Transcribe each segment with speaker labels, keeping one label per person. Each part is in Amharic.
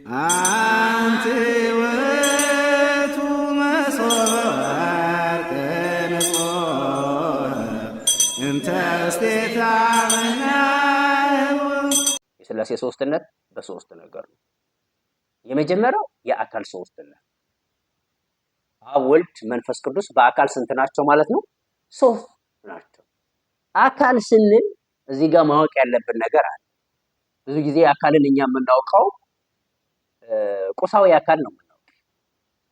Speaker 1: አንቲ ውእቱ መሶበ ወርቅ ንጹሕ እንተ እስቴታ
Speaker 2: የሥላሴ ሶስትነት በሶስት ነገር ነው። የመጀመሪያው የአካል ሶስትነት አብ ወልድ መንፈስ ቅዱስ በአካል ስንት ናቸው ማለት ነው? ሶስት ናቸው። አካል ስንል እዚህ ጋር ማወቅ ያለብን ነገር አለ። ብዙ ጊዜ አካልን እኛ የምናውቀው ቁሳዊ አካል ነው የምናውቀው።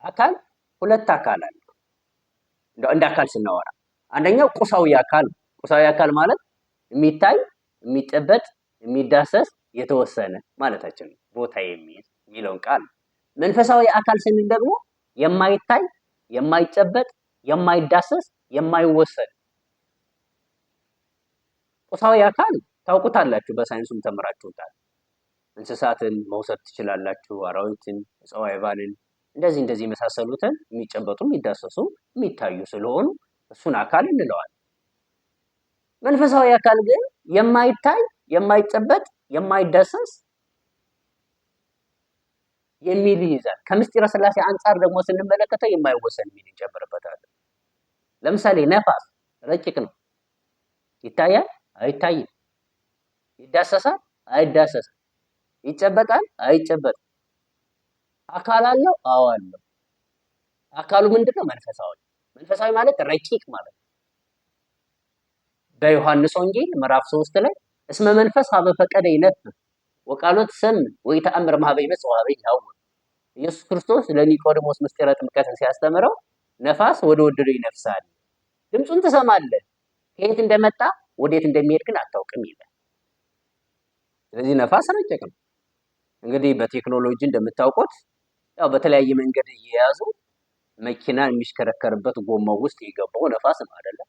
Speaker 2: አካል ሁለት አካል አለ። እንደ አካል ስናወራ አንደኛው ቁሳዊ አካል ነው። ቁሳዊ አካል ማለት የሚታይ፣ የሚጨበጥ፣ የሚዳሰስ የተወሰነ ማለታችን ነው። ቦታ የሚይዝ የሚለውን ቃል። መንፈሳዊ አካል ስንል ደግሞ የማይታይ፣ የማይጨበጥ፣ የማይዳሰስ፣ የማይወሰን ቁሳዊ አካል ታውቁታላችሁ፣ በሳይንሱም ተምራችሁታል። እንስሳትን መውሰድ ትችላላችሁ፣ አራዊትን፣ እጽዋትን፣ እንደዚህ የመሳሰሉትን የሚጨበጡ፣ የሚዳሰሱ፣ የሚታዩ ስለሆኑ እሱን አካል እንለዋለን። መንፈሳዊ አካል ግን የማይታይ፣ የማይጨበጥ፣ የማይዳሰስ የሚል ይይዛል። ከምስጢረ ሥላሴ አንጻር ደግሞ ስንመለከተው የማይወሰን የሚል እንጨምርበታለን። ለምሳሌ ነፋስ ረቂቅ ነው። ይታያል? አይታይም። ይዳሰሳል? አይዳሰስም። ይጨበጣል? አይጨበጥም። አካል አለው? አዎ አለው። አካሉ ምንድነው? መንፈሳዊ። መንፈሳዊ ማለት ረቂቅ ማለት ነው። በዮሐንስ ወንጌል ምዕራፍ 3 ላይ እስመ መንፈስ ሀበ ፈቀደ ይነፍስ ወቃሎት ሰም ወይተአምር ማህበ ይመጽእ ወሀበ ይሐውር። ኢየሱስ ክርስቶስ ለኒቆዲሞስ ምስጢረ ጥምቀትን ሲያስተምረው ነፋስ ወደ ወደደው ይነፍሳል፣ ድምፁን ትሰማለህ፣ ከየት እንደመጣ ወዴት እንደሚሄድ ግን አታውቅም ይላል። ስለዚህ ነፋስ ረቂቅ ነው። እንግዲህ በቴክኖሎጂ እንደምታውቁት ያው በተለያየ መንገድ እየያዙ መኪና የሚሽከረከርበት ጎማው ውስጥ የገባው ነፋስ ነው አይደለ?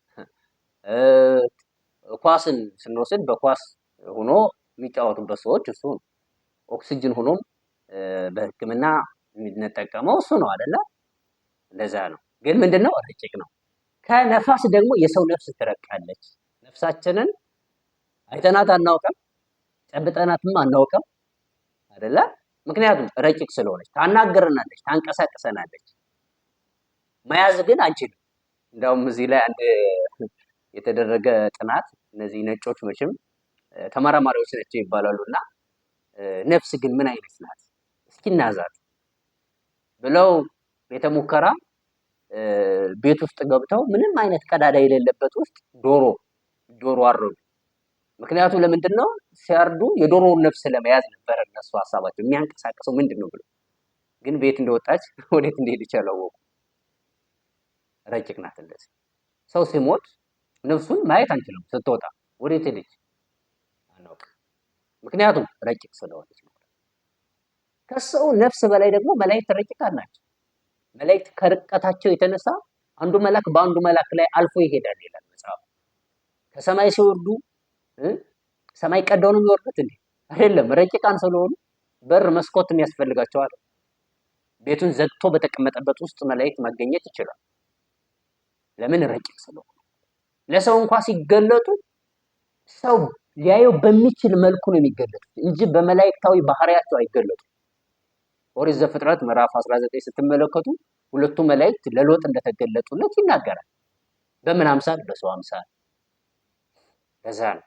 Speaker 2: ኳስን ስንወስድ በኳስ ሆኖ የሚጫወቱበት ሰዎች እሱ ነው። ኦክሲጅን ሆኖም በሕክምና የምንጠቀመው እሱ ነው አይደለ? እንደዛ ነው። ግን ምንድነው? ረቂቅ ነው። ከነፋስ ደግሞ የሰው ነፍስ ትረቃለች። ነፍሳችንን አይተናት አናውቅም፣ ጨብጠናትም አናውቅም አይደለ? ምክንያቱም ረቂቅ ስለሆነች ታናግረናለች፣ ታንቀሳቅሰናለች። መያዝ ግን አንችልም። እንዳውም እዚህ ላይ አንድ የተደረገ ጥናት እነዚህ ነጮች መቼም ተመራማሪዎች ናቸው ይባላሉ እና ነፍስ ግን ምን አይነት ናት እስኪ እናዛት ብለው ቤተ ሙከራ ቤት ውስጥ ገብተው ምንም አይነት ቀዳዳ የሌለበት ውስጥ ዶሮ አረዱ። ምክንያቱም ለምንድን ነው ሲያርዱ? የዶሮውን ነፍስ ለመያዝ ነበር እነሱ ሀሳባቸው። የሚያንቀሳቅሰው ምንድን ነው ብሎ ግን ቤት እንደወጣች ወዴት እንደሄደች አላወቁም። ረቂቅ ናት። እንደዚህ ሰው ሲሞት ነፍሱን ማየት አንችልም። ስትወጣ ወዴት ሄደች አናውቅም። ምክንያቱም ረቂቅ ስለሆነች ነው። ከሰው ነፍስ በላይ ደግሞ መላእክት ረቂቃን ናቸው። መላእክት ከርቀታቸው የተነሳ አንዱ መልአክ በአንዱ መልአክ ላይ አልፎ ይሄዳል ይላል መጽሐፍ። ከሰማይ ሲወርዱ ሰማይ ቀደው ነው የሚወርዱት እንዴ? አይደለም። ረቂቃን ስለሆኑ በር መስኮት የሚያስፈልጋቸው አይደል? ቤቱን ዘግቶ በተቀመጠበት ውስጥ መላእክት መገኘት ይችላል። ለምን? ረቂቅ ስለሆኑ። ለሰው እንኳን ሲገለጡ ሰው ሊያየው በሚችል መልኩ ነው የሚገለጡት እንጂ በመላእክታዊ ባህሪያቸው አይገለጡም። ኦሪት ዘፍጥረት ምዕራፍ 19 ስትመለከቱ ሁለቱ መላእክት ለሎጥ እንደተገለጡለት ይናገራል። በምን አምሳል? በሰው አምሳል። ከዛ ነው።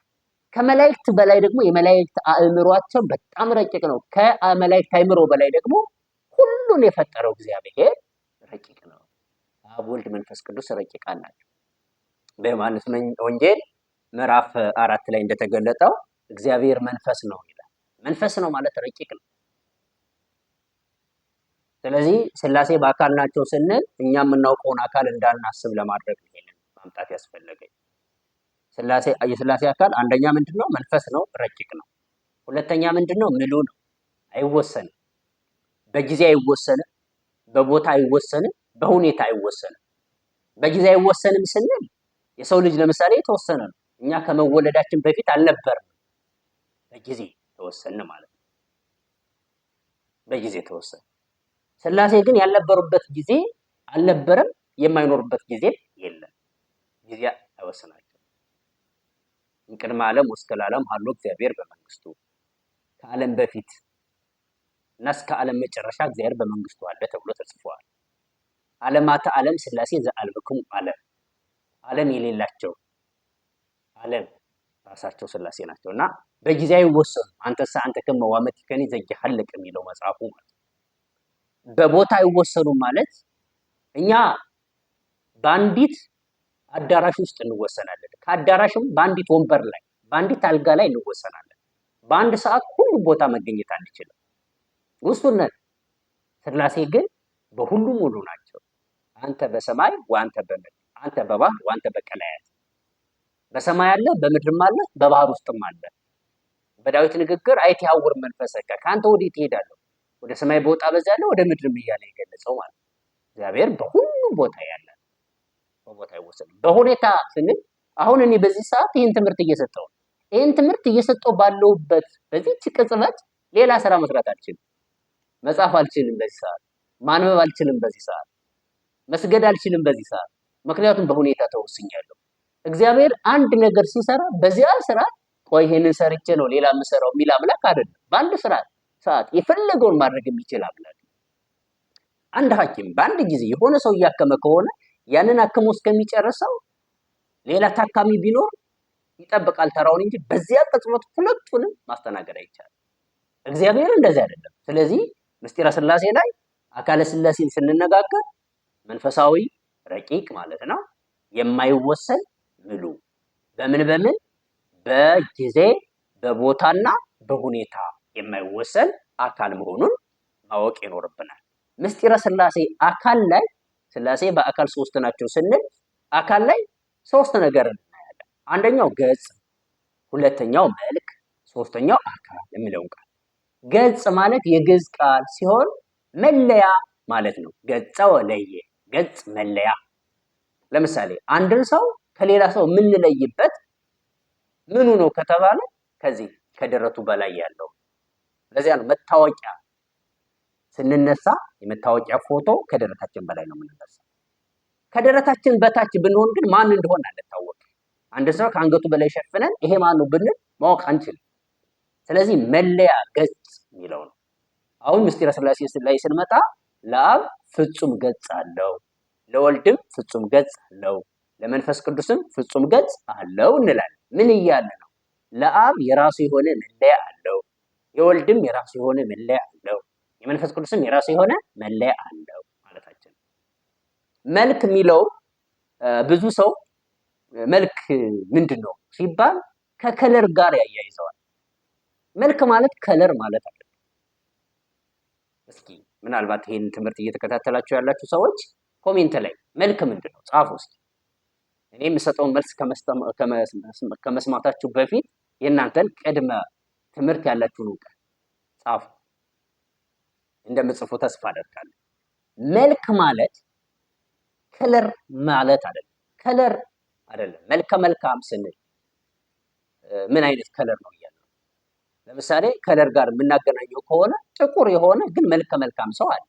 Speaker 2: ከመላእክት በላይ ደግሞ የመላእክት አእምሯቸው በጣም ረቂቅ ነው። ከመላእክት አእምሮ በላይ ደግሞ ሁሉን የፈጠረው እግዚአብሔር ረቂቅ ነው። አብ ወልድ መንፈስ ቅዱስ ረቂቃን ናቸው። በዮሐንስ ወንጌል ምዕራፍ 4 ላይ እንደተገለጠው እግዚአብሔር መንፈስ ነው ይላል። መንፈስ ነው ማለት ረቂቅ ነው። ስለዚህ ሥላሴ በአካል ናቸው ስንል እኛ የምናውቀውን አካል እንዳናስብ ለማድረግ ይሄንን ማምጣት ያስፈለገኝ። የሥላሴ አካል አንደኛ ምንድነው? መንፈስ ነው፣ ረቂቅ ነው። ሁለተኛ ምንድነው? ምሉዕ ነው፣ አይወሰንም። በጊዜ አይወሰንም፣ በቦታ አይወሰንም፣ በሁኔታ አይወሰንም። በጊዜ አይወሰንም ስንል የሰው ልጅ ለምሳሌ የተወሰነ ነው። እኛ ከመወለዳችን በፊት አልነበርም። በጊዜ ተወሰነ ማለት ነው። በጊዜ ተወሰነ። ሥላሴ ግን ያልነበሩበት ጊዜ አልነበረም፣ የማይኖሩበት ጊዜ የለም። ጊዜ አይወስናቸው። እምቅድመ ዓለም ወእስከ ለዓለም ሀሎ እግዚአብሔር በመንግስቱ። ከዓለም በፊት እና እስከ ዓለም መጨረሻ እግዚአብሔር በመንግስቱ አለ ተብሎ ተጽፏል። ዓለማተ ዓለም ሥላሴ ዘአልብክሙ ዓለም ዓለም የሌላቸው ዓለም ራሳቸው ሥላሴ ናቸው እና በጊዜ አይወሰኑ። አንተሳ አንተ ከመ ዋመቲከኒ ዘኢሐልቅ የሚለው መጽሐፉ ማለት በቦታ አይወሰኑም ማለት እኛ በአንዲት አዳራሽ ውስጥ እንወሰናለን። ከአዳራሽም በአንዲት ወንበር ላይ በአንዲት አልጋ ላይ እንወሰናለን። በአንድ ሰዓት ሁሉም ቦታ መገኘት አንችልም። ውሱን ነን። ሥላሴ ግን በሁሉ ሙሉ ናቸው። አንተ በሰማይ ወአንተ በምድር፣ አንተ በባህር ወአንተ በቀላያት። በሰማይ አለ፣ በምድርም አለ፣ በባህር ውስጥም አለ። በዳዊት ንግግር አይትሐውር መንፈሰከ፣ ከአንተ ወዴት ትሄዳለህ? ወደ ሰማይ በወጣ በዚያለሁ ወደ ምድርም እያለ የገለጸው ማለት ነው። እግዚአብሔር በሁሉም ቦታ ያለ በቦታ አይወሰንም። በሁኔታ ስንል አሁን እኔ በዚህ ሰዓት ይህን ትምህርት እየሰጠው ነው። ይህን ትምህርት እየሰጠው ባለውበት በዚህች ቅጽበት ሌላ ስራ መስራት አልችልም። መጻፍ አልችልም በዚህ ሰዓት፣ ማንበብ አልችልም በዚህ ሰዓት፣ መስገድ አልችልም በዚህ ሰዓት። ምክንያቱም በሁኔታ ተወስኛለሁ። እግዚአብሔር አንድ ነገር ሲሰራ በዚያ ስራ ቆይ ይሄንን ሰርቼ ነው ሌላ የምሰራው የሚል አምላክ አይደለም። በአንድ ስራ ሰዓት የፈለገውን ማድረግ የሚችል አምላክ። አንድ ሐኪም በአንድ ጊዜ የሆነ ሰው እያከመ ከሆነ ያንን አክሞ እስከሚጨርሰው ሌላ ታካሚ ቢኖር ይጠብቃል ተራውን እንጂ በዚያ ቅጽበት ሁለቱንም ማስተናገድ አይቻልም። እግዚአብሔር እንደዚህ አይደለም። ስለዚህ ምስጢረ ሥላሴ ላይ አካለ ሥላሴን ስንነጋገር መንፈሳዊ ረቂቅ ማለት ነው። የማይወሰን ምሉ በምን በጊዜ በቦታና በሁኔታ የማይወሰን አካል መሆኑን ማወቅ ይኖርብናል። ምስጢረ ሥላሴ አካል ላይ ሥላሴ በአካል ሶስት ናቸው ስንል አካል ላይ ሶስት ነገር እናያለን። አንደኛው ገጽ፣ ሁለተኛው መልክ፣ ሶስተኛው አካል የሚለውን ቃል። ገጽ ማለት የግዕዝ ቃል ሲሆን መለያ ማለት ነው። ገጸ ወለየ፣ ገጽ መለያ። ለምሳሌ አንድን ሰው ከሌላ ሰው የምንለይበት ምኑ ነው ከተባለ ከዚህ ከደረቱ በላይ ያለው። ለዚያ ነው መታወቂያ ስንነሳ የመታወቂያ ፎቶ ከደረታችን በላይ ነው የምንነሳው። ከደረታችን በታች ብንሆን ግን ማን እንደሆነ አንታወቅም። አንድ ሰው ከአንገቱ በላይ ሸፍነን ይሄ ማን ነው ብንል ማወቅ አንችልም። ስለዚህ መለያ ገጽ የሚለው ነው። አሁን ምስጢረ ሥላሴ ላይ ስንመጣ ለአብ ፍጹም ገጽ አለው፣ ለወልድም ፍጹም ገጽ አለው፣ ለመንፈስ ቅዱስም ፍጹም ገጽ አለው እንላለን። ምን እያለ ነው? ለአብ የራሱ የሆነ መለያ አለው፣ የወልድም የራሱ የሆነ መለያ አለው፣ የመንፈስ ቅዱስም የራሱ የሆነ መለያ አለው ማለታችን። መልክ የሚለው ብዙ ሰው መልክ ምንድን ነው ሲባል ከከለር ጋር ያያይዘዋል። መልክ ማለት ከለር ማለት አለ። እስኪ ምናልባት ይሄን ትምህርት እየተከታተላችሁ ያላችሁ ሰዎች ኮሜንት ላይ መልክ ምንድን ነው ጻፉ እስኪ። እኔ የምሰጠውን መልስ ከመስማታችሁ በፊት የእናንተን ቅድመ ትምህርት ያላችሁን እውቀት ጻፉ። እንደምጽፉ ተስፋ አደርጋለሁ። መልክ ማለት ከለር ማለት አይደለም። ከለር አይደለም። መልከ መልካም ስንል ምን አይነት ከለር ነው እያለ ነው። ለምሳሌ ከለር ጋር የምናገናኘው ከሆነ ጥቁር የሆነ ግን መልከ መልካም ሰው አለ።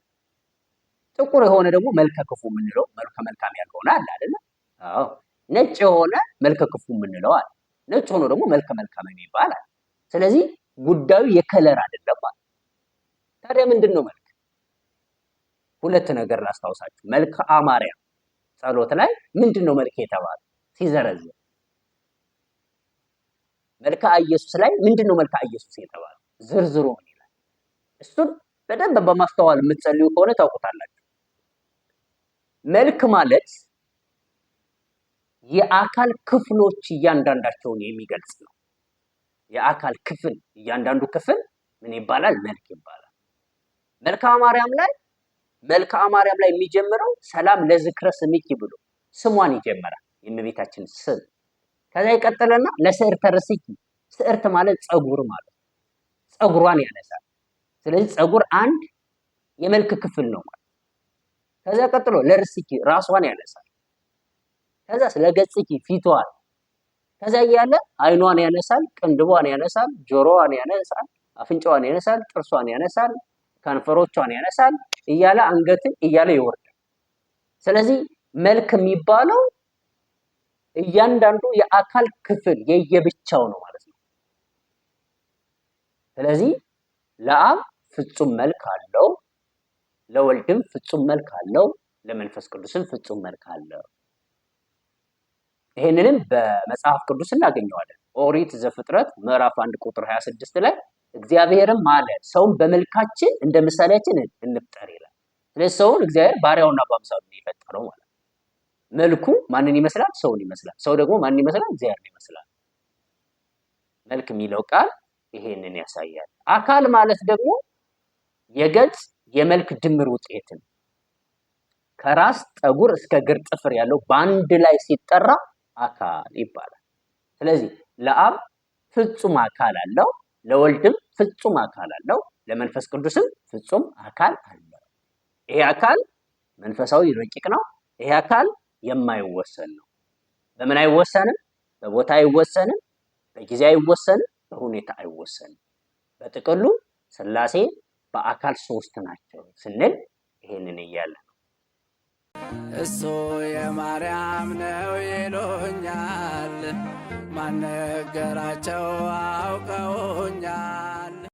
Speaker 2: ጥቁር የሆነ ደግሞ መልከ ክፉ የምንለው መልከ መልካም ያልሆነ አለ አይደለ? አዎ። ነጭ የሆነ መልከ ክፉ የምንለው አለ። ነጭ ሆኖ ደግሞ መልከ መልካም የሚባል አለ። ስለዚህ ጉዳዩ የከለር አይደለም ማለት። ታዲያ ምንድን ነው መልክ? ሁለት ነገር ላስታውሳችሁ። መልክአ ማርያም ጸሎት ላይ ምንድን ነው መልክ የተባለ ሲዘረዝር፣ መልክአ ኢየሱስ ላይ ምንድን ነው መልክአ ኢየሱስ የተባለ ዝርዝሩ ምን ይላል? እሱን በደንብ በማስተዋል የምትጸልዩ ከሆነ ታውቁታላችሁ። መልክ ማለት የአካል ክፍሎች እያንዳንዳቸውን የሚገልጽ ነው። የአካል ክፍል እያንዳንዱ ክፍል ምን ይባላል? መልክ ይባላል። መልክአ ማርያም ላይ የሚጀምረው ሰላም ለዝክረ ስምኪ ብሎ ስሟን ይጀምራል። የእመቤታችን ስም ከዛ ይቀጥልና ለስዕርተ ርእስኪ፣ ስዕርት ማለት ፀጉር ማለት ፀጉሯን ያነሳል። ስለዚህ ፀጉር አንድ የመልክ ክፍል ነው ማለት። ከዛ ቀጥሎ ለርእስኪ ራሷን ያነሳል። ከዛ ስለ ገጽኪ ፊቷን፣ ከዛ እያለ አይኗን ያነሳል፣ ቅንድቧን ያነሳል፣ ጆሮዋን ያነሳል፣ አፍንጫዋን ያነሳል፣ ጥርሷን ያነሳል፣ ከንፈሮቿን ያነሳል እያለ አንገትን እያለ ይወርዳል። ስለዚህ መልክ የሚባለው እያንዳንዱ የአካል ክፍል የየብቻው ነው ማለት ነው። ስለዚህ ለአብ ፍጹም መልክ አለው፣ ለወልድም ፍጹም መልክ አለው፣ ለመንፈስ ቅዱስም ፍጹም መልክ አለው። ይሄንንም በመጽሐፍ ቅዱስ እናገኘዋለን። ኦሪት ዘፍጥረት ምዕራፍ 1 ቁጥር 26 ላይ እግዚአብሔርም አለ ሰውን በመልካችን እንደ ምሳሌያችን እንፍጠር ይላል። ስለዚህ ሰውን እግዚአብሔር ባሪያውና በአምሳሉ የፈጠረው ማለት ነው። መልኩ ማንን ይመስላል? ሰውን ይመስላል። ሰው ደግሞ ማንን ይመስላል? እግዚአብሔርን ይመስላል። መልክ የሚለው ቃል ይሄንን ያሳያል። አካል ማለት ደግሞ የገጽ የመልክ ድምር ውጤት ነው። ከራስ ጠጉር እስከ እግር ጥፍር ያለው በአንድ ላይ ሲጠራ አካል ይባላል። ስለዚህ ለአብ ፍጹም አካል አለው፣ ለወልድም ፍጹም አካል አለው፣ ለመንፈስ ቅዱስም ፍጹም አካል አለው። ይሄ አካል መንፈሳዊ ረቂቅ ነው። ይሄ አካል የማይወሰን ነው። በምን አይወሰንም? በቦታ አይወሰንም፣ በጊዜ አይወሰንም፣ በሁኔታ አይወሰንም። በጥቅሉ ሥላሴ በአካል ሶስት ናቸው ስንል ይሄንን እያለ ነው።
Speaker 3: እሱ የማርያም ነው ይሉኛል፣ ማን ነገራቸው አውቀውኛል።